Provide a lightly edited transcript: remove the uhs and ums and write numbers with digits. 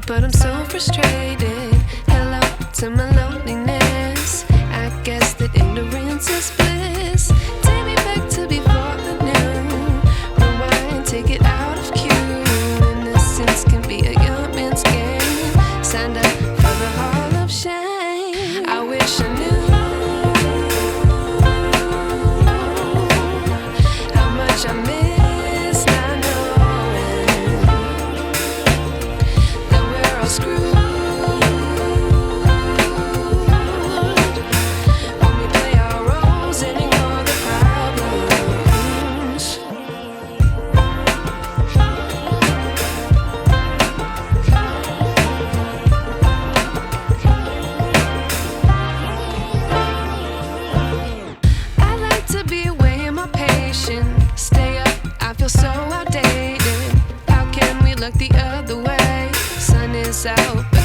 but I'm so frustrated. Hello to my loneliness. I guess that ignorance is bliss. Take me back to before I knew. Rewind, take it out of cue. Innocence can be a young man's game. Signed up for the hall of shame. I wish I knew how much I miss not knowing that we're all screwed. When we play our roles and ignore the problems. I like to be away in my patience. Stay up, I feel so outdated. How can we look the other way? Sun is out.